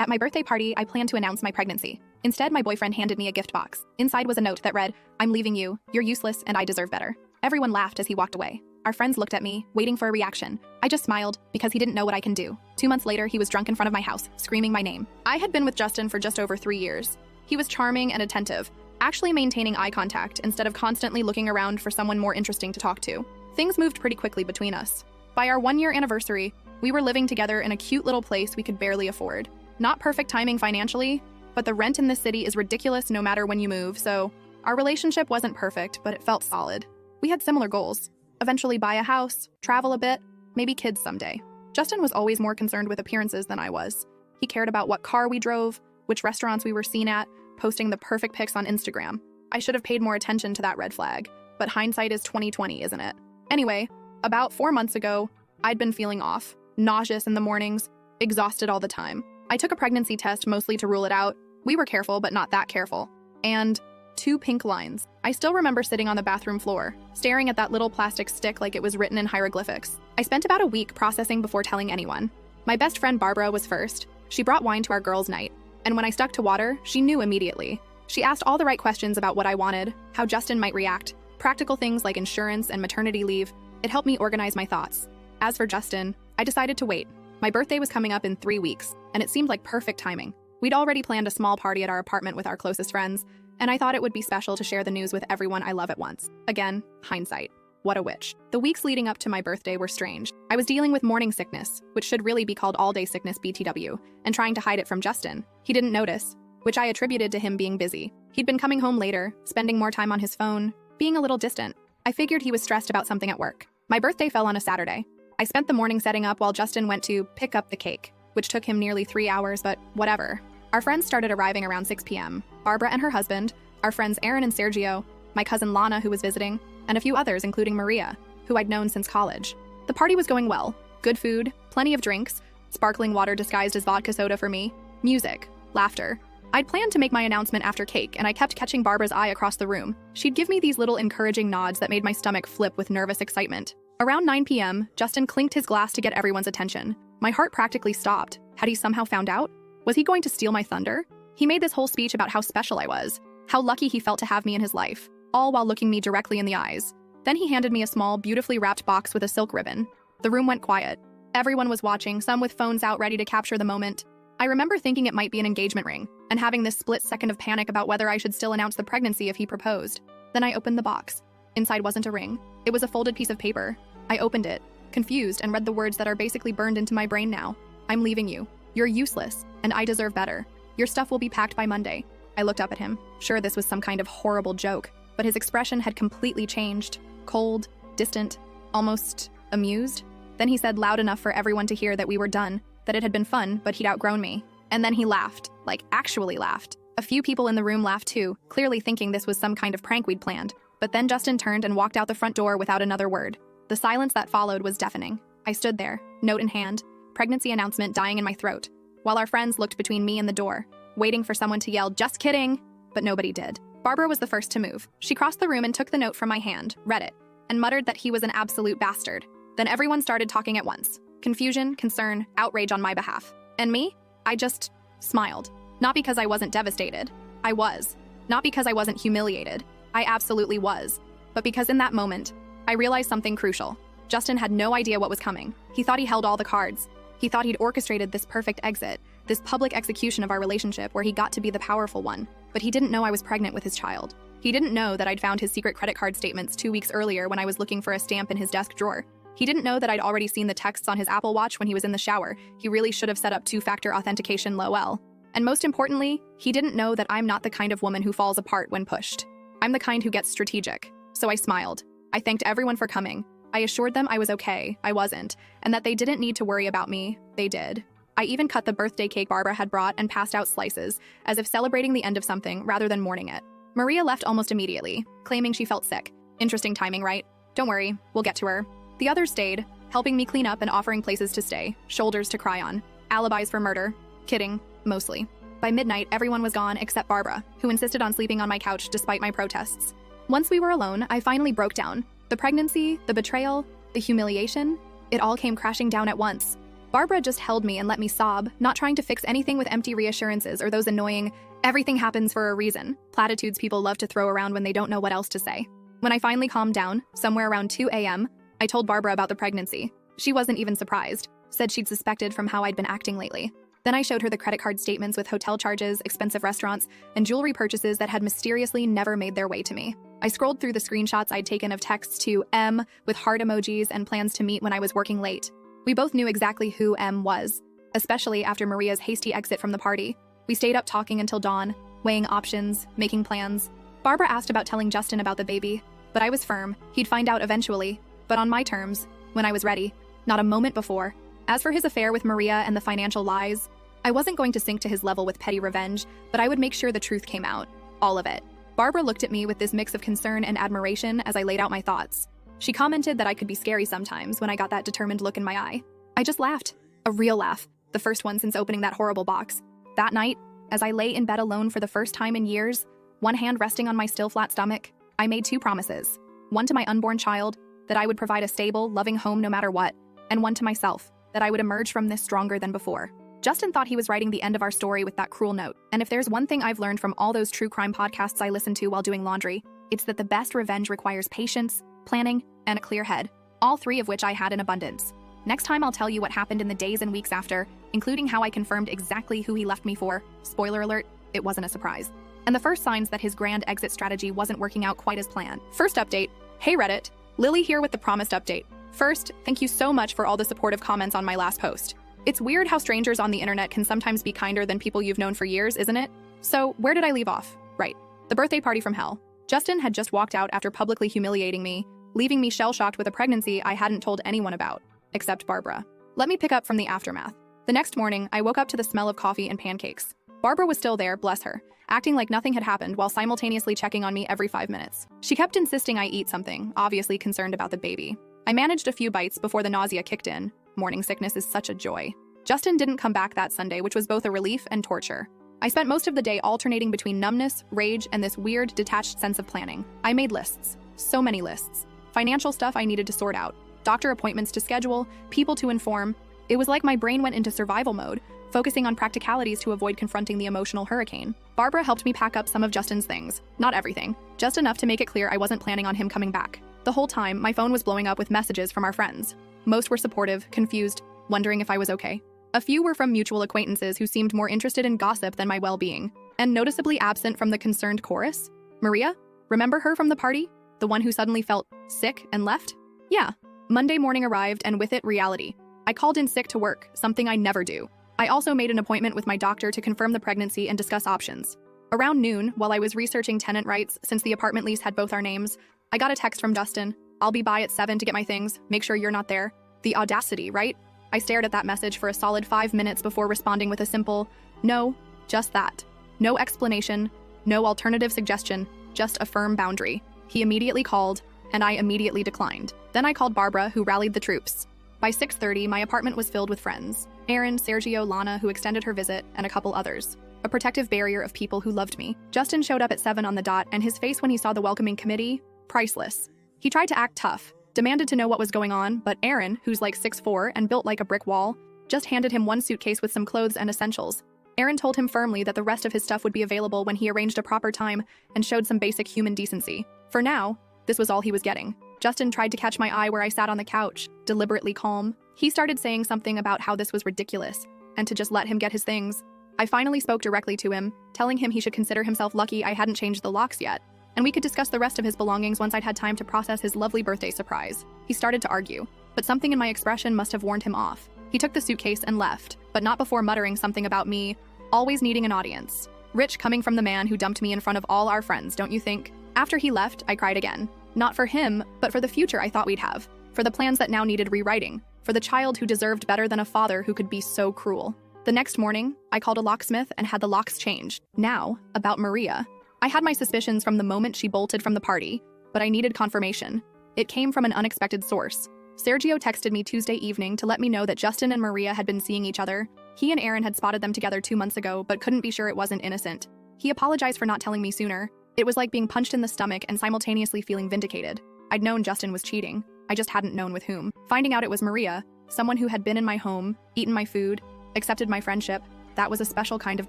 At my birthday party, I planned to announce my pregnancy. Instead, my boyfriend handed me a gift box. Inside was a note that read, "I'm leaving you, you're useless, and I deserve better." Everyone laughed as he walked away. Our friends looked at me, waiting for a reaction. I just smiled, because he didn't know what I can do. 2 months later, he was drunk in front of my house, screaming my name. I had been with Justin for just over 3 years. He was charming and attentive, actually maintaining eye contact instead of constantly looking around for someone more interesting to talk to. Things moved pretty quickly between us. By our 1-year anniversary, we were living together in a cute little place we could barely afford. Not perfect timing financially, but the rent in this city is ridiculous no matter when you move, so our relationship wasn't perfect, but it felt solid. We had similar goals. Eventually buy a house, travel a bit, maybe kids someday. Justin was always more concerned with appearances than I was. He cared about what car we drove, which restaurants we were seen at, posting the perfect pics on Instagram. I should have paid more attention to that red flag, but hindsight is 20/20, isn't it? Anyway, about 4 months ago, I'd been feeling off, nauseous in the mornings, exhausted all the time. I took a pregnancy test mostly to rule it out. We were careful, but not that careful. And 2 pink lines. I still remember sitting on the bathroom floor, staring at that little plastic stick like it was written in hieroglyphics. I spent about a week processing before telling anyone. My best friend Barbara was first. She brought wine to our girls' night. And when I stuck to water, she knew immediately. She asked all the right questions about what I wanted, how Justin might react, practical things like insurance and maternity leave. It helped me organize my thoughts. As for Justin, I decided to wait. My birthday was coming up in 3 weeks, and it seemed like perfect timing. We'd already planned a small party at our apartment with our closest friends, and I thought it would be special to share the news with everyone I love at once. Again, hindsight. What a witch. The weeks leading up to my birthday were strange. I was dealing with morning sickness, which should really be called all-day sickness BTW, and trying to hide it from Justin. He didn't notice, which I attributed to him being busy. He'd been coming home later, spending more time on his phone, being a little distant. I figured he was stressed about something at work. My birthday fell on a Saturday. I spent the morning setting up while Justin went to pick up the cake, which took him nearly 3 hours, but whatever. Our friends started arriving around 6 p.m. Barbara and her husband, our friends Aaron and Sergio, my cousin Lana, who was visiting, and a few others, including Maria, who I'd known since college. The party was going well. Good food, plenty of drinks, sparkling water disguised as vodka soda for me, music, laughter. I'd planned to make my announcement after cake, and I kept catching Barbara's eye across the room. She'd give me these little encouraging nods that made my stomach flip with nervous excitement. Around 9 p.m., Justin clinked his glass to get everyone's attention. My heart practically stopped. Had he somehow found out? Was he going to steal my thunder? He made this whole speech about how special I was, how lucky he felt to have me in his life, all while looking me directly in the eyes. Then he handed me a small, beautifully wrapped box with a silk ribbon. The room went quiet. Everyone was watching, some with phones out ready to capture the moment. I remember thinking it might be an engagement ring, and having this split second of panic about whether I should still announce the pregnancy if he proposed. Then I opened the box. Inside wasn't a ring. It was a folded piece of paper. I opened it, confused, and read the words that are basically burned into my brain now. "I'm leaving you. You're useless, and I deserve better. Your stuff will be packed by Monday." I looked up at him, sure this was some kind of horrible joke, but his expression had completely changed. Cold, distant, almost amused. Then he said loud enough for everyone to hear that we were done, that it had been fun, but he'd outgrown me. And then he laughed, like actually laughed. A few people in the room laughed too, clearly thinking this was some kind of prank we'd planned. But then Justin turned and walked out the front door without another word. The silence that followed was deafening. I stood there, note in hand, pregnancy announcement dying in my throat, while our friends looked between me and the door, waiting for someone to yell, "Just kidding!" But nobody did. Barbara was the first to move. She crossed the room and took the note from my hand, read it, and muttered that he was an absolute bastard. Then everyone started talking at once. Confusion, concern, outrage on my behalf. And me? I just smiled. Not because I wasn't devastated. I was. Not because I wasn't humiliated. I absolutely was. But because in that moment, I realized something crucial. Justin had no idea what was coming. He thought he held all the cards. He thought he'd orchestrated this perfect exit, this public execution of our relationship where he got to be the powerful one. But he didn't know I was pregnant with his child. He didn't know that I'd found his secret credit card statements 2 weeks earlier when I was looking for a stamp in his desk drawer. He didn't know that I'd already seen the texts on his Apple Watch when he was in the shower. He really should have set up 2-factor authentication LOL. And most importantly, he didn't know that I'm not the kind of woman who falls apart when pushed. I'm the kind who gets strategic. So I smiled. I thanked everyone for coming. I assured them I was okay, I wasn't, and that they didn't need to worry about me. They did. I even cut the birthday cake Barbara had brought and passed out slices, as if celebrating the end of something rather than mourning it. Maria left almost immediately, claiming she felt sick. Interesting timing, right? Don't worry, we'll get to her. The others stayed, helping me clean up and offering places to stay, shoulders to cry on, alibis for murder. Kidding, mostly. By midnight, everyone was gone except Barbara, who insisted on sleeping on my couch despite my protests. Once we were alone, I finally broke down. The pregnancy, the betrayal, the humiliation, it all came crashing down at once. Barbara just held me and let me sob, not trying to fix anything with empty reassurances or those annoying, everything happens for a reason platitudes people love to throw around when they don't know what else to say. When I finally calmed down, somewhere around 2 a.m., I told Barbara about the pregnancy. She wasn't even surprised, said she'd suspected from how I'd been acting lately. Then I showed her the credit card statements with hotel charges, expensive restaurants, and jewelry purchases that had mysteriously never made their way to me. I scrolled through the screenshots I'd taken of texts to M with heart emojis and plans to meet when I was working late. We both knew exactly who M was, especially after Maria's hasty exit from the party. We stayed up talking until dawn, weighing options, making plans. Barbara asked about telling Justin about the baby, but I was firm. He'd find out eventually, but on my terms, when I was ready, not a moment before. As for his affair with Maria and the financial lies, I wasn't going to sink to his level with petty revenge, but I would make sure the truth came out. All of it. Barbara looked at me with this mix of concern and admiration as I laid out my thoughts. She commented that I could be scary sometimes when I got that determined look in my eye. I just laughed. A real laugh. The first one since opening that horrible box. That night, as I lay in bed alone for the first time in years, one hand resting on my still flat stomach, I made 2 promises. One to my unborn child, that I would provide a stable, loving home no matter what, and one to myself, that I would emerge from this stronger than before. Justin thought he was writing the end of our story with that cruel note, and if there's one thing I've learned from all those true crime podcasts I listen to while doing laundry, it's that the best revenge requires patience, planning, and a clear head, all 3 of which I had in abundance. Next time I'll tell you what happened in the days and weeks after, including how I confirmed exactly who he left me for. Spoiler alert, it wasn't a surprise. And the first signs that his grand exit strategy wasn't working out quite as planned. First update. Hey Reddit, Lily here with the promised update. First, thank you so much for all the supportive comments on my last post. It's weird how strangers on the internet can sometimes be kinder than people you've known for years, isn't it? So, where did I leave off? Right. The birthday party from hell. Justin had just walked out after publicly humiliating me, leaving me shell-shocked with a pregnancy I hadn't told anyone about, except Barbara. Let me pick up from the aftermath. The next morning, I woke up to the smell of coffee and pancakes. Barbara was still there, bless her, acting like nothing had happened while simultaneously checking on me every 5 minutes. She kept insisting I eat something, obviously concerned about the baby. I managed a few bites before the nausea kicked in. Morning sickness is such a joy. Justin didn't come back that Sunday, which was both a relief and torture. I spent most of the day alternating between numbness, rage, and this weird, detached sense of planning. I made lists. So many lists. Financial stuff I needed to sort out. Doctor appointments to schedule, people to inform. It was like my brain went into survival mode, focusing on practicalities to avoid confronting the emotional hurricane. Barbara helped me pack up some of Justin's things. Not everything. Just enough to make it clear I wasn't planning on him coming back. The whole time, my phone was blowing up with messages from our friends. Most were supportive, confused, wondering if I was okay. A few were from mutual acquaintances who seemed more interested in gossip than my well-being. And noticeably absent from the concerned chorus? Maria? Remember her from the party? The one who suddenly felt sick and left? Yeah. Monday morning arrived, and with it, reality. I called in sick to work, something I never do. I also made an appointment with my doctor to confirm the pregnancy and discuss options. Around noon, while I was researching tenant rights since the apartment lease had both our names, I got a text from Justin. I'll be by at 7 to get my things. Make sure you're not there. The audacity, right? I stared at that message for a solid 5 minutes before responding with a simple, no, just that. No explanation, no alternative suggestion, just a firm boundary. He immediately called, and I immediately declined. Then I called Barbara, who rallied the troops. By 6:30, my apartment was filled with friends. Aaron, Sergio, Lana, who extended her visit, and a couple others. A protective barrier of people who loved me. Justin showed up at 7 on the dot, and his face when he saw the welcoming committee, priceless. He tried to act tough, demanded to know what was going on, but Aaron, who's like 6'4" and built like a brick wall, just handed him one suitcase with some clothes and essentials. Aaron told him firmly that the rest of his stuff would be available when he arranged a proper time and showed some basic human decency. For now, this was all he was getting. Justin tried to catch my eye where I sat on the couch, deliberately calm. He started saying something about how this was ridiculous, and to just let him get his things. I finally spoke directly to him, telling him he should consider himself lucky I hadn't changed the locks yet, and we could discuss the rest of his belongings once I'd had time to process his lovely birthday surprise. He started to argue, but something in my expression must have warned him off. He took the suitcase and left, but not before muttering something about me always needing an audience. Rich coming from the man who dumped me in front of all our friends, don't you think? After he left, I cried again. Not for him, but for the future I thought we'd have. For the plans that now needed rewriting. For the child who deserved better than a father who could be so cruel. The next morning, I called a locksmith and had the locks changed. Now, about Maria. I had my suspicions from the moment she bolted from the party, but I needed confirmation. It came from an unexpected source. Sergio texted me Tuesday evening to let me know that Justin and Maria had been seeing each other. He and Aaron had spotted them together 2 months ago, but couldn't be sure it wasn't innocent. He apologized for not telling me sooner. It was like being punched in the stomach and simultaneously feeling vindicated. I'd known Justin was cheating. I just hadn't known with whom. Finding out it was Maria, someone who had been in my home, eaten my food, accepted my friendship. That was a special kind of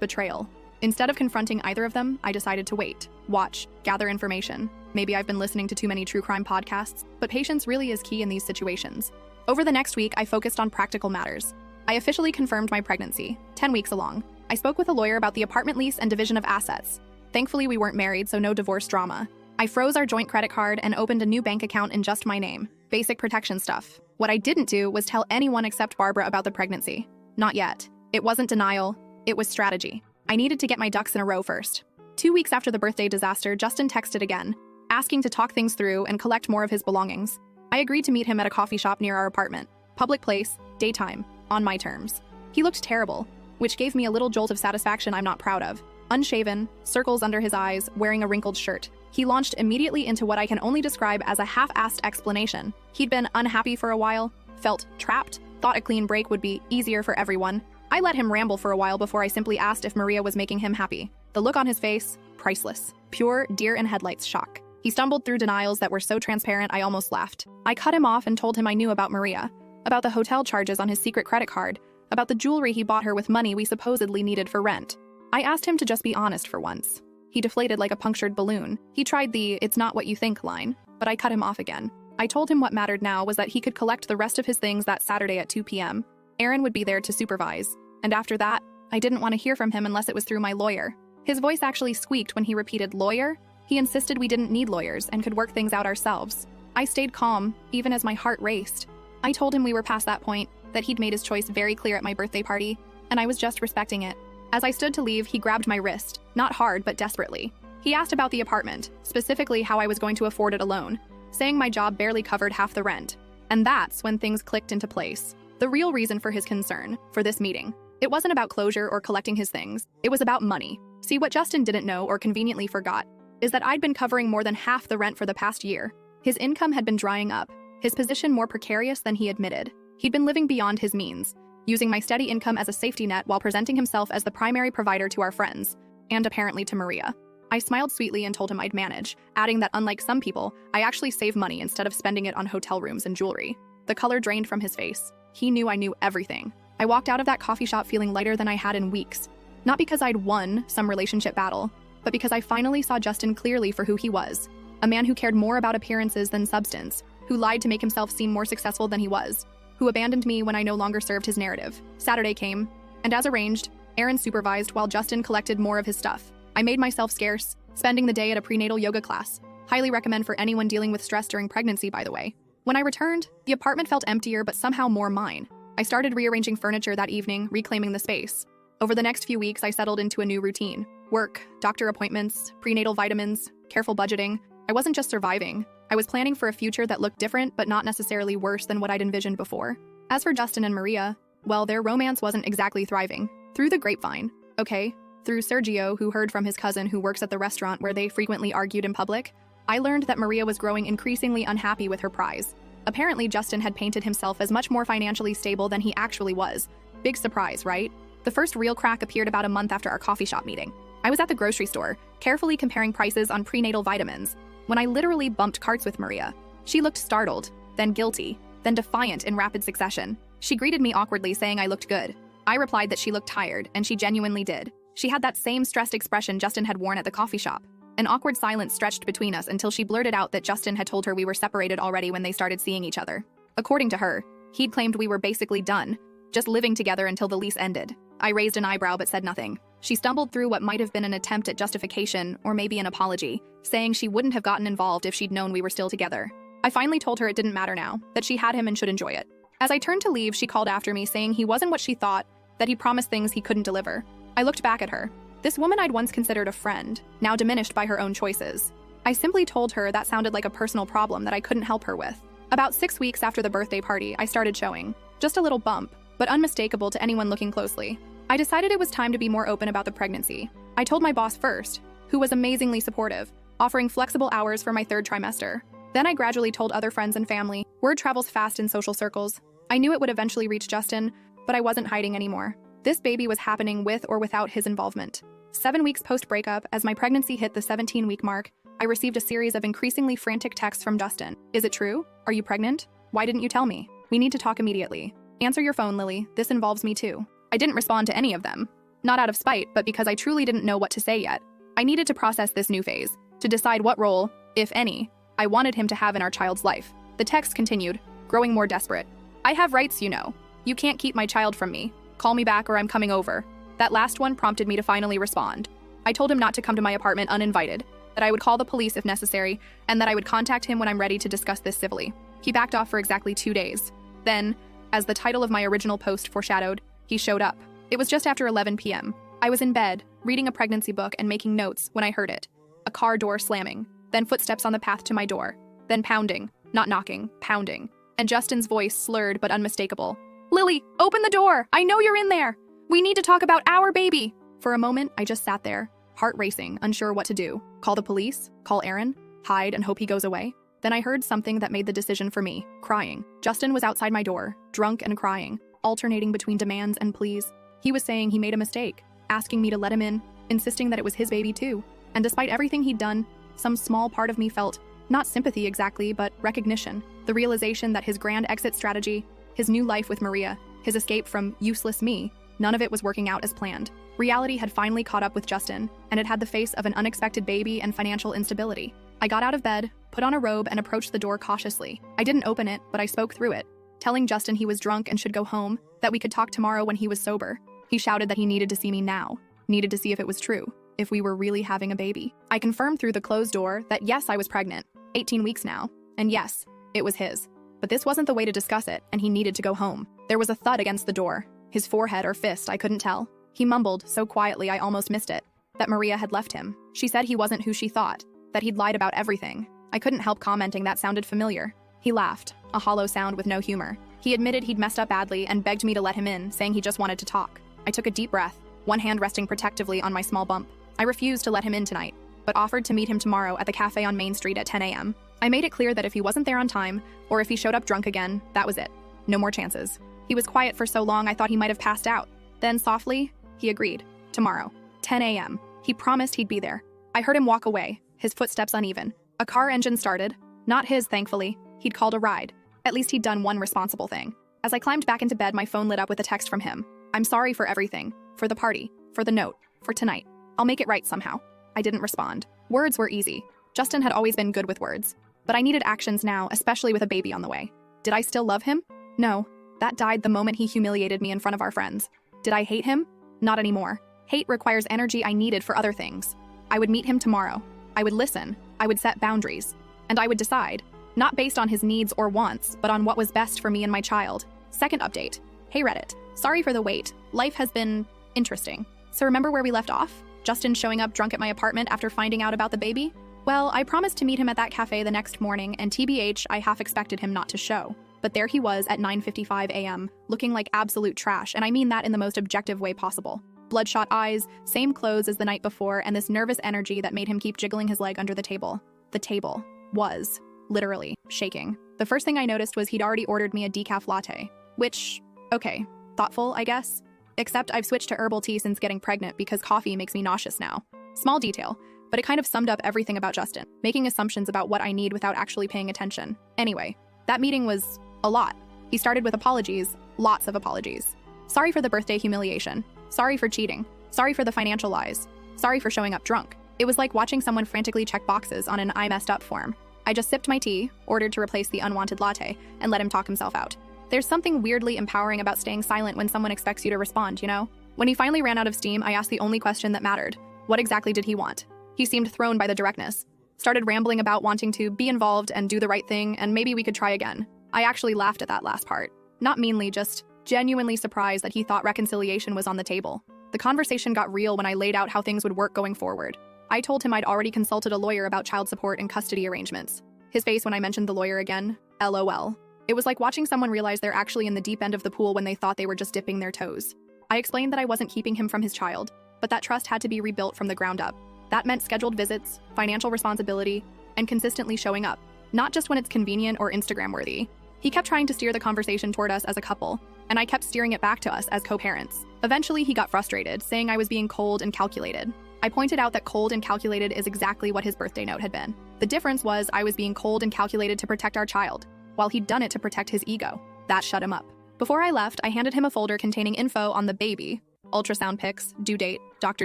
betrayal. Instead of confronting either of them, I decided to wait, watch, gather information. Maybe I've been listening to too many true crime podcasts, but patience really is key in these situations. Over the next week, I focused on practical matters. I officially confirmed my pregnancy, 10 weeks along. I spoke with a lawyer about the apartment lease and division of assets. Thankfully, we weren't married, so no divorce drama. I froze our joint credit card and opened a new bank account in just my name. Basic protection stuff. What I didn't do was tell anyone except Barbara about the pregnancy. Not yet. It wasn't denial, it was strategy. I needed to get my ducks in a row first. 2 weeks after the birthday disaster, Justin texted again, asking to talk things through and collect more of his belongings. I agreed to meet him at a coffee shop near our apartment. Public place, daytime, on my terms. He looked terrible, which gave me a little jolt of satisfaction I'm not proud of. Unshaven, circles under his eyes, wearing a wrinkled shirt. He launched immediately into what I can only describe as a half-assed explanation. He'd been unhappy for a while, felt trapped, thought a clean break would be easier for everyone. I let him ramble for a while before I simply asked if Maria was making him happy. The look on his face, priceless. Pure deer-in-headlights shock. He stumbled through denials that were so transparent I almost laughed. I cut him off and told him I knew about Maria, about the hotel charges on his secret credit card, about the jewelry he bought her with money we supposedly needed for rent. I asked him to just be honest for once. He deflated like a punctured balloon. He tried the "it's not what you think" line, but I cut him off again. I told him what mattered now was that he could collect the rest of his things that Saturday at 2 p.m. Aaron would be there to supervise. And after that, I didn't want to hear from him unless it was through my lawyer. His voice actually squeaked when he repeated lawyer. He insisted we didn't need lawyers and could work things out ourselves. I stayed calm, even as my heart raced. I told him we were past that point, that he'd made his choice very clear at my birthday party, and I was just respecting it. As I stood to leave, he grabbed my wrist, not hard, but desperately. He asked about the apartment, specifically how I was going to afford it alone, saying my job barely covered half the rent. And that's when things clicked into place. The real reason for his concern, for this meeting. It wasn't about closure or collecting his things. It was about money. See, what Justin didn't know or conveniently forgot is that I'd been covering more than half the rent for the past year. His income had been drying up, his position more precarious than he admitted. He'd been living beyond his means, using my steady income as a safety net while presenting himself as the primary provider to our friends, and apparently to Maria. I smiled sweetly and told him I'd manage, adding that unlike some people, I actually save money instead of spending it on hotel rooms and jewelry. The color drained from his face. He knew I knew everything. I walked out of that coffee shop feeling lighter than I had in weeks. Not because I'd won some relationship battle, but because I finally saw Justin clearly for who he was. A man who cared more about appearances than substance, who lied to make himself seem more successful than he was, who abandoned me when I no longer served his narrative. Saturday came, and as arranged, Aaron supervised while Justin collected more of his stuff. I made myself scarce, spending the day at a prenatal yoga class. Highly recommend for anyone dealing with stress during pregnancy, by the way. When I returned, the apartment felt emptier but somehow more mine. I started rearranging furniture that evening, reclaiming the space. Over the next few weeks, I settled into a new routine. Work, doctor appointments, prenatal vitamins, careful budgeting. I wasn't just surviving. I was planning for a future that looked different but not necessarily worse than what I'd envisioned before. As for Justin and Maria, well, their romance wasn't exactly thriving. Through the grapevine, okay? Through Sergio, who heard from his cousin who works at the restaurant where they frequently argued in public, I learned that Maria was growing increasingly unhappy with her prize. Apparently, Justin had painted himself as much more financially stable than he actually was. Big surprise, right? The first real crack appeared about a month after our coffee shop meeting. I was at the grocery store, carefully comparing prices on prenatal vitamins, when I literally bumped carts with Maria. She looked startled, then guilty, then defiant in rapid succession. She greeted me awkwardly, saying I looked good. I replied that she looked tired, and she genuinely did. She had that same stressed expression Justin had worn at the coffee shop. An awkward silence stretched between us until she blurted out that Justin had told her we were separated already when they started seeing each other. According to her, he'd claimed we were basically done, just living together until the lease ended. I raised an eyebrow but said nothing. She stumbled through what might have been an attempt at justification, or maybe an apology, saying she wouldn't have gotten involved if she'd known we were still together. I finally told her it didn't matter now, that she had him and should enjoy it. As I turned to leave, she called after me, saying he wasn't what she thought, that he promised things he couldn't deliver. I looked back at her. This woman I'd once considered a friend, now diminished by her own choices. I simply told her that sounded like a personal problem that I couldn't help her with. About 6 weeks after the birthday party, I started showing. Just a little bump, but unmistakable to anyone looking closely. I decided it was time to be more open about the pregnancy. I told my boss first, who was amazingly supportive, offering flexible hours for my 3rd trimester. Then I gradually told other friends and family. Word travels fast in social circles. I knew it would eventually reach Justin, but I wasn't hiding anymore. This baby was happening with or without his involvement. 7 weeks post-breakup, as my pregnancy hit the 17-week mark, I received a series of increasingly frantic texts from Justin. Is it true? Are you pregnant? Why didn't you tell me? We need to talk immediately. Answer your phone, Lily. This involves me too. I didn't respond to any of them. Not out of spite, but because I truly didn't know what to say yet. I needed to process this new phase, to decide what role, if any, I wanted him to have in our child's life. The text continued, growing more desperate. I have rights, you know. You can't keep my child from me. Call me back or I'm coming over. That last one prompted me to finally respond. I told him not to come to my apartment uninvited, that I would call the police if necessary, and that I would contact him when I'm ready to discuss this civilly. He backed off for exactly 2 days. Then, as the title of my original post foreshadowed, he showed up. It was just after 11 p.m. I was in bed, reading a pregnancy book and making notes when I heard it. A car door slamming, then footsteps on the path to my door, then pounding, not knocking, pounding, and Justin's voice slurred but unmistakable. Lily, open the door! I know you're in there! We need to talk about our baby! For a moment, I just sat there, heart racing, unsure what to do. Call the police? Call Aaron? Hide and hope he goes away? Then I heard something that made the decision for me, crying. Justin was outside my door, drunk and crying, alternating between demands and pleas. He was saying he made a mistake, asking me to let him in, insisting that it was his baby too. And despite everything he'd done, some small part of me felt, not sympathy exactly, but recognition. The realization that his grand exit strategy, his new life with Maria, his escape from useless me, none of it was working out as planned. Reality had finally caught up with Justin, and it had the face of an unexpected baby and financial instability. I got out of bed, put on a robe, and approached the door cautiously. I didn't open it, but I spoke through it, telling Justin he was drunk and should go home, that we could talk tomorrow when he was sober. He shouted that he needed to see me now, needed to see if it was true, if we were really having a baby. I confirmed through the closed door that yes, I was pregnant, 18 weeks now, and yes, it was his. But this wasn't the way to discuss it, and he needed to go home. There was a thud against the door, his forehead or fist, I couldn't tell. He mumbled, so quietly I almost missed it, that Maria had left him. She said he wasn't who she thought, that he'd lied about everything. I couldn't help commenting that sounded familiar. He laughed, a hollow sound with no humor. He admitted he'd messed up badly and begged me to let him in, saying he just wanted to talk. I took a deep breath, one hand resting protectively on my small bump. I refused to let him in tonight, but offered to meet him tomorrow at the cafe on Main Street at 10 a.m. I made it clear that if he wasn't there on time, or if he showed up drunk again, that was it. No more chances. He was quiet for so long I thought he might have passed out. Then softly, he agreed. Tomorrow, 10 a.m. He promised he'd be there. I heard him walk away, his footsteps uneven. A car engine started. Not his, thankfully. He'd called a ride. At least he'd done one responsible thing. As I climbed back into bed, my phone lit up with a text from him. I'm sorry for everything. For the party. For the note. For tonight. I'll make it right somehow. I didn't respond. Words were easy. Justin had always been good with words. But I needed actions now, especially with a baby on the way. Did I still love him? No. That died the moment he humiliated me in front of our friends. Did I hate him? Not anymore. Hate requires energy I needed for other things. I would meet him tomorrow. I would listen. I would set boundaries. And I would decide, not based on his needs or wants, but on what was best for me and my child. Second update. Hey Reddit. Sorry for the wait. Life has been interesting. So remember where we left off? Justin showing up drunk at my apartment after finding out about the baby? Well, I promised to meet him at that cafe the next morning, and TBH, I half expected him not to show. But there he was at 9:55 a.m., looking like absolute trash, and I mean that in the most objective way possible. Bloodshot eyes, same clothes as the night before, and this nervous energy that made him keep jiggling his leg under the table. The table was, literally, shaking. The first thing I noticed was he'd already ordered me a decaf latte. Which, okay, thoughtful, I guess? Except I've switched to herbal tea since getting pregnant because coffee makes me nauseous now. Small detail, but it kind of summed up everything about Justin, making assumptions about what I need without actually paying attention. Anyway, that meeting was a lot. He started with apologies, lots of apologies. Sorry for the birthday humiliation. Sorry for cheating. Sorry for the financial lies. Sorry for showing up drunk. It was like watching someone frantically check boxes on an I messed up form. I just sipped my tea, ordered to replace the unwanted latte, and let him talk himself out. There's something weirdly empowering about staying silent when someone expects you to respond, you know? When he finally ran out of steam, I asked the only question that mattered. What exactly did he want? He seemed thrown by the directness. Started rambling about wanting to be involved and do the right thing, and maybe we could try again. I actually laughed at that last part. Not meanly, just genuinely surprised that he thought reconciliation was on the table. The conversation got real when I laid out how things would work going forward. I told him I'd already consulted a lawyer about child support and custody arrangements. His face when I mentioned the lawyer again, LOL. It was like watching someone realize they're actually in the deep end of the pool when they thought they were just dipping their toes. I explained that I wasn't keeping him from his child, but that trust had to be rebuilt from the ground up. That meant scheduled visits, financial responsibility, and consistently showing up, not just when it's convenient or Instagram-worthy. He kept trying to steer the conversation toward us as a couple, and I kept steering it back to us as co-parents. Eventually, he got frustrated, saying I was being cold and calculated. I pointed out that cold and calculated is exactly what his birthday note had been. The difference was I was being cold and calculated to protect our child, while he'd done it to protect his ego. That shut him up. Before I left, I handed him a folder containing info on the baby, ultrasound pics, due date, doctor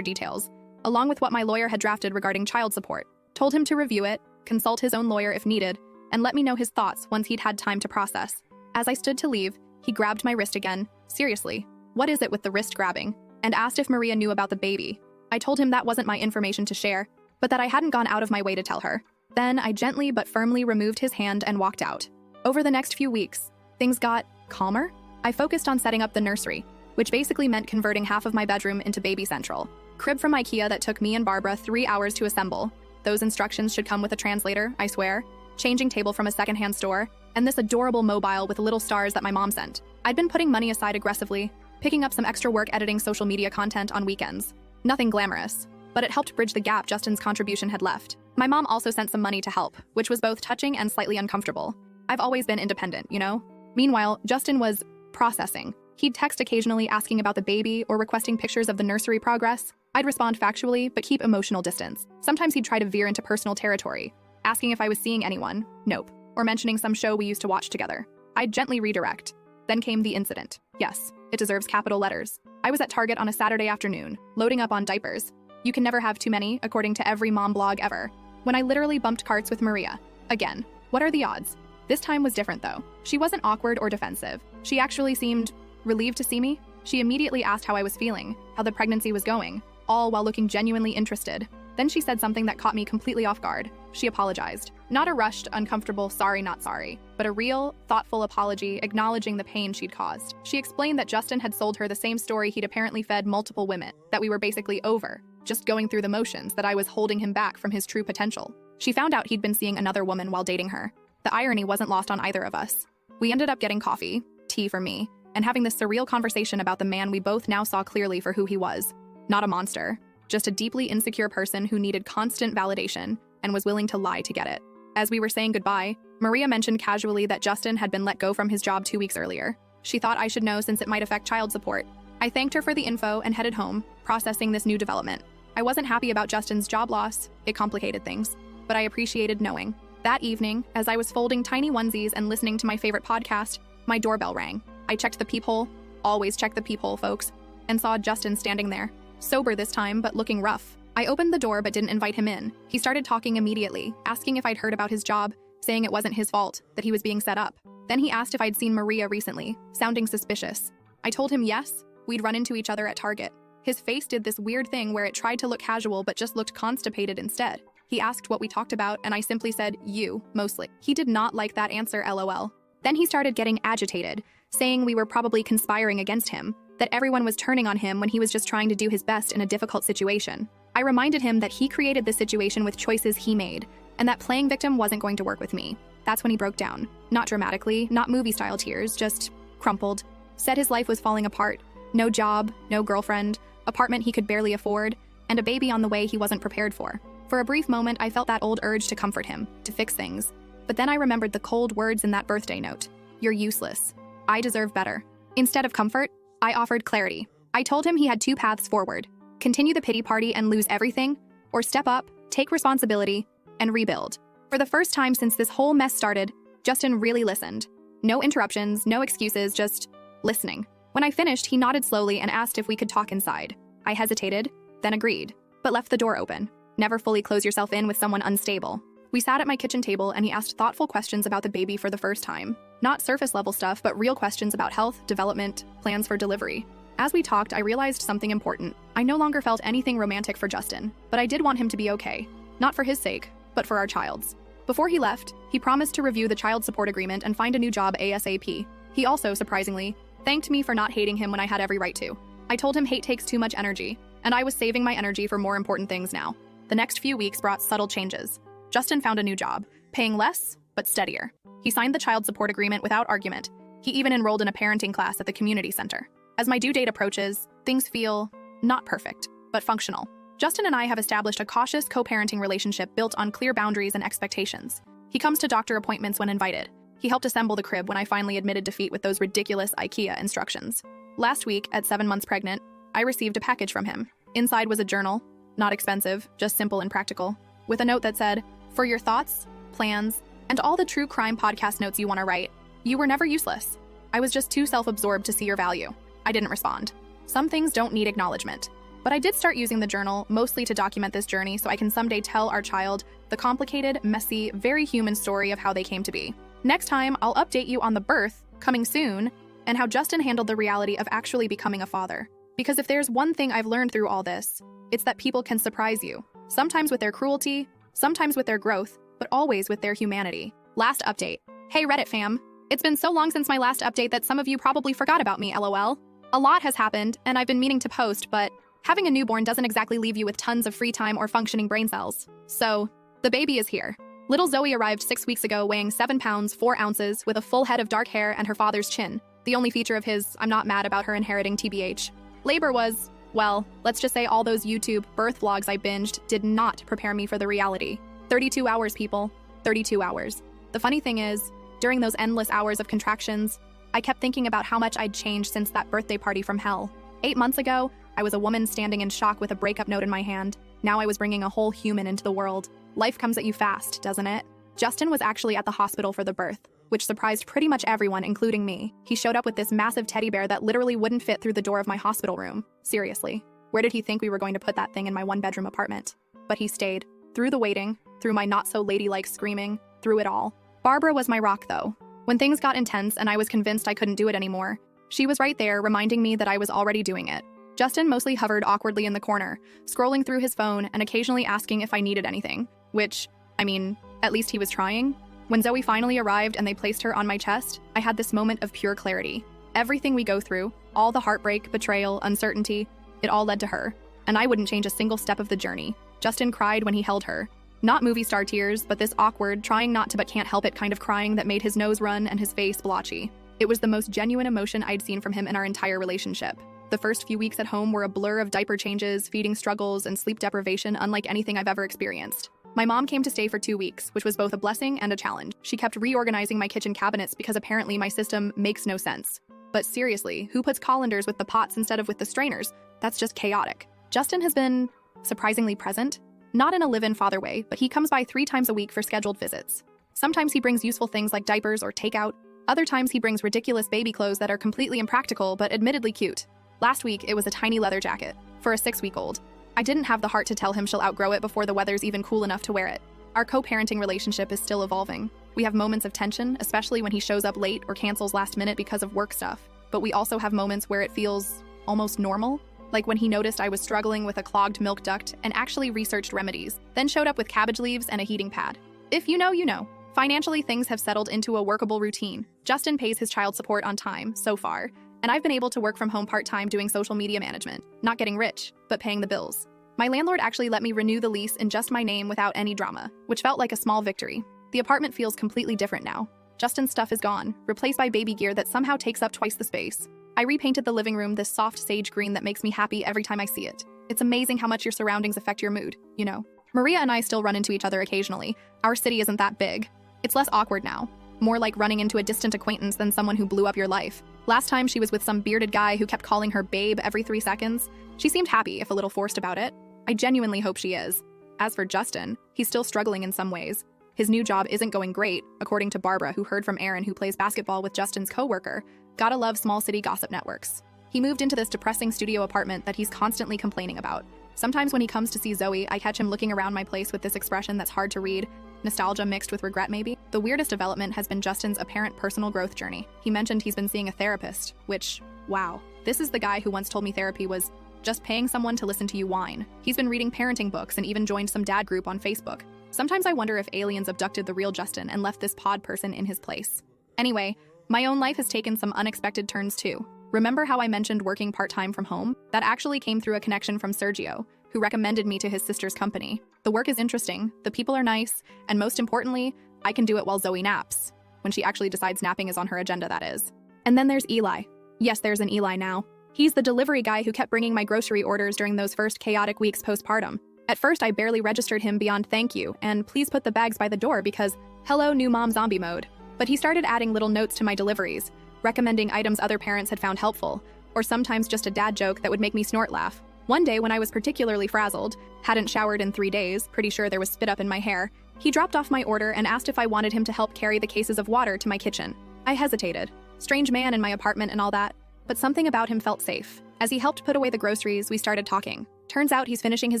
details, along with what my lawyer had drafted regarding child support. Told him to review it, consult his own lawyer if needed, and let me know his thoughts once he'd had time to process. As I stood to leave, he grabbed my wrist again. Seriously, what is it with the wrist grabbing? And asked if Maria knew about the baby. I told him that wasn't my information to share, but that I hadn't gone out of my way to tell her. Then I gently but firmly removed his hand and walked out. Over the next few weeks, things got calmer. I focused on setting up the nursery, which basically meant converting half of my bedroom into baby central. Crib from IKEA that took me and Barbara 3 hours to assemble. Those instructions should come with a translator, I swear. Changing table from a secondhand store, and this adorable mobile with little stars that my mom sent. I'd been putting money aside aggressively, picking up some extra work editing social media content on weekends. Nothing glamorous, but it helped bridge the gap Justin's contribution had left. My mom also sent some money to help, which was both touching and slightly uncomfortable. I've always been independent, you know? Meanwhile, Justin was processing. He'd text occasionally asking about the baby or requesting pictures of the nursery progress. I'd respond factually, but keep emotional distance. Sometimes he'd try to veer into personal territory, asking if I was seeing anyone, nope, or mentioning some show we used to watch together. I'd gently redirect. Then came the incident. Yes, it deserves capital letters. I was at Target on a Saturday afternoon, loading up on diapers. You can never have too many, according to every mom blog ever. When I literally bumped carts with Maria. Again, what are the odds? This time was different though. She wasn't awkward or defensive. She actually seemed relieved to see me. She immediately asked how I was feeling, how the pregnancy was going, all while looking genuinely interested. Then she said something that caught me completely off guard. She apologized. Not a rushed, uncomfortable sorry, not sorry, but a real, thoughtful apology acknowledging the pain she'd caused. She explained that Justin had sold her the same story he'd apparently fed multiple women, that we were basically over, just going through the motions, that I was holding him back from his true potential. She found out he'd been seeing another woman while dating her. The irony wasn't lost on either of us. We ended up getting coffee, tea for me, and having this surreal conversation about the man we both now saw clearly for who he was. Not a monster, just a deeply insecure person who needed constant validation and was willing to lie to get it. As we were saying goodbye, Maria mentioned casually that Justin had been let go from his job 2 weeks earlier. She thought I should know since it might affect child support. I thanked her for the info and headed home, processing this new development. I wasn't happy about Justin's job loss. It complicated things, but I appreciated knowing. That evening, as I was folding tiny onesies and listening to my favorite podcast, my doorbell rang. I checked the peephole, always check the peephole, folks, and saw Justin standing there. Sober this time, but looking rough. I opened the door but didn't invite him in. He started talking immediately, asking if I'd heard about his job, saying it wasn't his fault, that he was being set up. Then he asked if I'd seen Maria recently, sounding suspicious. I told him yes, we'd run into each other at Target. His face did this weird thing where it tried to look casual but just looked constipated instead. He asked what we talked about and I simply said, you, mostly. He did not like that answer, LOL. Then he started getting agitated, saying we were probably conspiring against him, that everyone was turning on him when he was just trying to do his best in a difficult situation. I reminded him that he created this situation with choices he made, and that playing victim wasn't going to work with me. That's when he broke down. Not dramatically, not movie-style tears, just crumpled. Said his life was falling apart. No job, no girlfriend, apartment he could barely afford, and a baby on the way he wasn't prepared for. For a brief moment, I felt that old urge to comfort him, to fix things. But then I remembered the cold words in that birthday note. You're useless. I deserve better. Instead of comfort, I offered clarity. I told him he had 2 paths forward. Continue the pity party and lose everything, or step up, take responsibility, and rebuild. For the first time since this whole mess started, Justin really listened. No interruptions, no excuses, just listening. When I finished, he nodded slowly and asked if we could talk inside. I hesitated, then agreed, but left the door open. Never fully close yourself in with someone unstable. We sat at my kitchen table and he asked thoughtful questions about the baby for the first time. Not surface level stuff, but real questions about health, development, plans for delivery. As we talked, I realized something important. I no longer felt anything romantic for Justin, but I did want him to be okay. Not for his sake, but for our child's. Before he left, he promised to review the child support agreement and find a new job ASAP. He also, surprisingly, thanked me for not hating him when I had every right to. I told him hate takes too much energy, and I was saving my energy for more important things now. The next few weeks brought subtle changes. Justin found a new job, paying less, but steadier. He signed the child support agreement without argument. He even enrolled in a parenting class at the community center. As my due date approaches, things feel not perfect, but functional. Justin and I have established a cautious co-parenting relationship built on clear boundaries and expectations. He comes to doctor appointments when invited. He helped assemble the crib when I finally admitted defeat with those ridiculous IKEA instructions. Last week, at 7 months pregnant, I received a package from him. Inside was a journal, not expensive, just simple and practical, with a note that said, "For your thoughts, plans, and all the true crime podcast notes you want to write, you were never useless." I was just too self-absorbed to see your value. I didn't respond. Some things don't need acknowledgement. But I did start using the journal, mostly to document this journey so I can someday tell our child the complicated, messy, very human story of how they came to be. Next time, I'll update you on the birth, coming soon, and how Justin handled the reality of actually becoming a father. Because if there's one thing I've learned through all this, it's that people can surprise you. Sometimes with their cruelty, sometimes with their growth, but always with their humanity. Last update. Hey Reddit fam. It's been so long since my last update that some of you probably forgot about me, lol. A lot has happened, and I've been meaning to post, but having a newborn doesn't exactly leave you with tons of free time or functioning brain cells. So, the baby is here. Little Zoe arrived 6 weeks ago weighing 7 pounds, 4 ounces, with a full head of dark hair and her father's chin. The only feature of his, I'm not mad about her inheriting TBH. Labor was, well, let's just say all those YouTube birth vlogs I binged did not prepare me for the reality. 32 hours, people. 32 hours. The funny thing is, during those endless hours of contractions, I kept thinking about how much I'd changed since that birthday party from hell. 8 months ago, I was a woman standing in shock with a breakup note in my hand. Now I was bringing a whole human into the world. Life comes at you fast, doesn't it? Justin was actually at the hospital for the birth, which surprised pretty much everyone, including me. He showed up with this massive teddy bear that literally wouldn't fit through the door of my hospital room. Seriously. Where did he think we were going to put that thing in my one-bedroom apartment? But he stayed. Through the waiting, through my not-so-ladylike screaming, through it all. Barbara was my rock, though. When things got intense and I was convinced I couldn't do it anymore, she was right there reminding me that I was already doing it. Justin mostly hovered awkwardly in the corner, scrolling through his phone and occasionally asking if I needed anything, which, I mean, at least he was trying. When Zoe finally arrived and they placed her on my chest, I had this moment of pure clarity. Everything we go through, all the heartbreak, betrayal, uncertainty, it all led to her. And I wouldn't change a single step of the journey. Justin cried when he held her. Not movie star tears, but this awkward, trying not to but can't help it kind of crying that made his nose run and his face blotchy. It was the most genuine emotion I'd seen from him in our entire relationship. The first few weeks at home were a blur of diaper changes, feeding struggles, and sleep deprivation unlike anything I've ever experienced. My mom came to stay for 2 weeks, which was both a blessing and a challenge. She kept reorganizing my kitchen cabinets because apparently my system makes no sense. But seriously, who puts colanders with the pots instead of with the strainers? That's just chaotic. Justin has been surprisingly present. Not in a live-in father way, but he comes by 3 times a week for scheduled visits. Sometimes he brings useful things like diapers or takeout. Other times he brings ridiculous baby clothes that are completely impractical but admittedly cute. Last week, it was a tiny leather jacket for a 6-week-old. I didn't have the heart to tell him she'll outgrow it before the weather's even cool enough to wear it. Our co-parenting relationship is still evolving. We have moments of tension, especially when he shows up late or cancels last minute because of work stuff. But we also have moments where it feels almost normal. Like when he noticed I was struggling with a clogged milk duct and actually researched remedies, then showed up with cabbage leaves and a heating pad. If you know, you know. Financially, things have settled into a workable routine. Justin pays his child support on time, so far, and I've been able to work from home part-time doing social media management. Not getting rich, but paying the bills. My landlord actually let me renew the lease in just my name without any drama, which felt like a small victory. The apartment feels completely different now. Justin's stuff is gone, replaced by baby gear that somehow takes up twice the space. I repainted the living room this soft sage green that makes me happy every time I see it. It's amazing how much your surroundings affect your mood, you know. Maria and I still run into each other occasionally. Our city isn't that big. It's less awkward now. More like running into a distant acquaintance than someone who blew up your life. Last time she was with some bearded guy who kept calling her babe every 3 seconds. She seemed happy, if a little forced about it. I genuinely hope she is. As for Justin, he's still struggling in some ways. His new job isn't going great, according to Barbara, who heard from Aaron, who plays basketball with Justin's coworker. Gotta love small city gossip networks. He moved into this depressing studio apartment that he's constantly complaining about. Sometimes when he comes to see Zoe, I catch him looking around my place with this expression that's hard to read. Nostalgia mixed with regret, maybe? The weirdest development has been Justin's apparent personal growth journey. He mentioned he's been seeing a therapist, which, wow. This is the guy who once told me therapy was just paying someone to listen to you whine. He's been reading parenting books and even joined some dad group on Facebook. Sometimes I wonder if aliens abducted the real Justin and left this pod person in his place. Anyway, my own life has taken some unexpected turns too. Remember how I mentioned working part-time from home? That actually came through a connection from Sergio, who recommended me to his sister's company. The work is interesting, the people are nice, and most importantly, I can do it while Zoe naps. When she actually decides napping is on her agenda, that is. And then there's Eli. Yes, there's an Eli now. He's the delivery guy who kept bringing my grocery orders during those first chaotic weeks postpartum. At first, I barely registered him beyond thank you, and please put the bags by the door because, hello, new mom zombie mode. But he started adding little notes to my deliveries, recommending items other parents had found helpful, or sometimes just a dad joke that would make me snort laugh. One day when I was particularly frazzled, hadn't showered in 3 days, pretty sure there was spit up in my hair, he dropped off my order and asked if I wanted him to help carry the cases of water to my kitchen. I hesitated. Strange man in my apartment and all that, but something about him felt safe. As he helped put away the groceries, we started talking. Turns out he's finishing his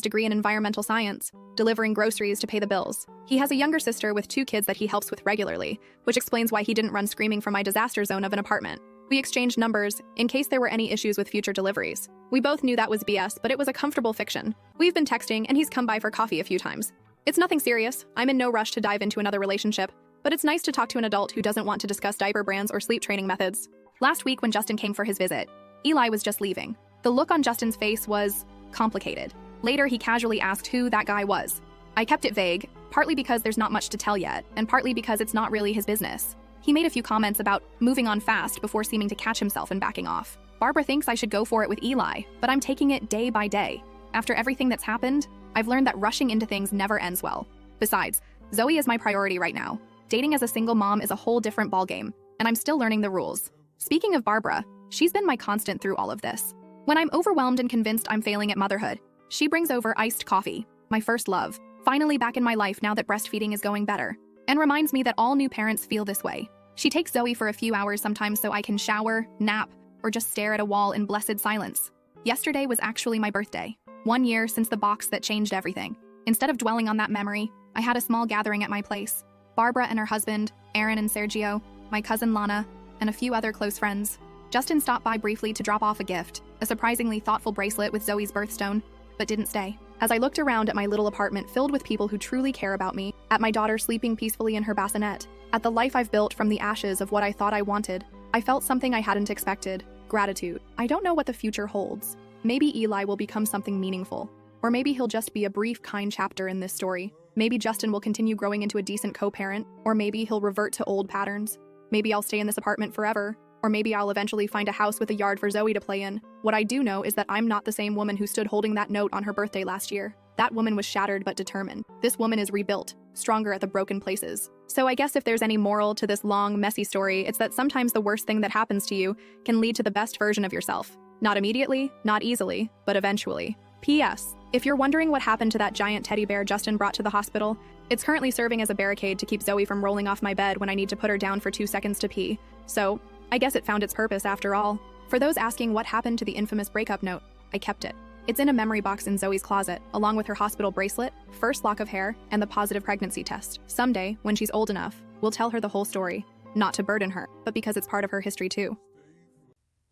degree in environmental science, delivering groceries to pay the bills. He has a younger sister with 2 kids that he helps with regularly, which explains why he didn't run screaming from my disaster zone of an apartment. We exchanged numbers in case there were any issues with future deliveries. We both knew that was BS, but it was a comfortable fiction. We've been texting, and he's come by for coffee a few times. It's nothing serious. I'm in no rush to dive into another relationship, but it's nice to talk to an adult who doesn't want to discuss diaper brands or sleep training methods. Last week when Justin came for his visit, Eli was just leaving. The look on Justin's face was complicated. Later, he casually asked who that guy was. I kept it vague, partly because there's not much to tell yet, and partly because it's not really his business. He made a few comments about moving on fast before seeming to catch himself and backing off. Barbara thinks I should go for it with Eli, but I'm taking it day by day. After everything that's happened, I've learned that rushing into things never ends well. Besides, Zoe is my priority right now. Dating as a single mom is a whole different ballgame, and I'm still learning the rules. Speaking of Barbara, she's been my constant through all of this. When I'm overwhelmed and convinced I'm failing at motherhood, she brings over iced coffee, my first love, finally back in my life now that breastfeeding is going better, and reminds me that all new parents feel this way. She takes Zoe for a few hours sometimes so I can shower, nap, or just stare at a wall in blessed silence. Yesterday was actually my birthday, 1 year since the box that changed everything. Instead of dwelling on that memory, I had a small gathering at my place. Barbara and her husband, Aaron and Sergio, my cousin Lana, and a few other close friends. Justin stopped by briefly to drop off a gift, a surprisingly thoughtful bracelet with Zoe's birthstone, but didn't stay. As I looked around at my little apartment filled with people who truly care about me, at my daughter sleeping peacefully in her bassinet, at the life I've built from the ashes of what I thought I wanted, I felt something I hadn't expected: gratitude. I don't know what the future holds. Maybe Eli will become something meaningful, or maybe he'll just be a brief, kind chapter in this story. Maybe Justin will continue growing into a decent co-parent, or maybe he'll revert to old patterns. Maybe I'll stay in this apartment forever, or maybe I'll eventually find a house with a yard for Zoe to play in. What I do know is that I'm not the same woman who stood holding that note on her birthday last year. That woman was shattered but determined. This woman is rebuilt, stronger at the broken places. So I guess if there's any moral to this long, messy story, it's that sometimes the worst thing that happens to you can lead to the best version of yourself. Not immediately, not easily, but eventually. P.S. If you're wondering what happened to that giant teddy bear Justin brought to the hospital, it's currently serving as a barricade to keep Zoe from rolling off my bed when I need to put her down for 2 seconds to pee. So, I guess it found its purpose after all. For those asking what happened to the infamous breakup note, I kept it. It's in a memory box in Zoe's closet, along with her hospital bracelet, first lock of hair, and the positive pregnancy test. Someday, when she's old enough, we'll tell her the whole story. Not to burden her, but because it's part of her history too.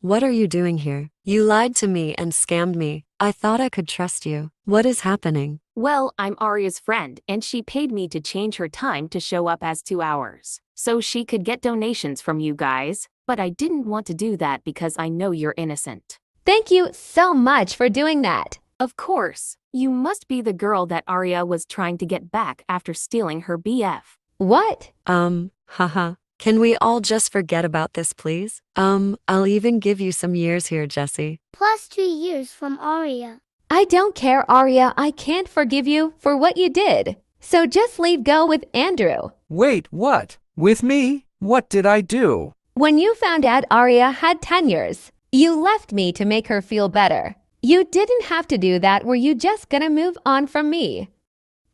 What are you doing here? You lied to me and scammed me. I thought I could trust you. What is happening? Well, I'm Arya's friend, and she paid me to change her time to show up as 2 hours, so she could get donations from you guys, but I didn't want to do that because I know you're innocent. Thank you so much for doing that. Of course. You must be the girl that Arya was trying to get back after stealing her BF. What? Haha. Can we all just forget about this, please? I'll even give you some years here, Jesse. Plus 2 years from Arya. I don't care, Arya. I can't forgive you for what you did. So just leave go with Andrew. Wait, what? With me? What did I do? When you found out Arya had 10 years, you left me to make her feel better. You didn't have to do that. Were you just gonna move on from me?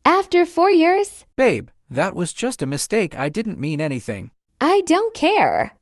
After 4 years? Babe, that was just a mistake. I didn't mean anything. I don't care.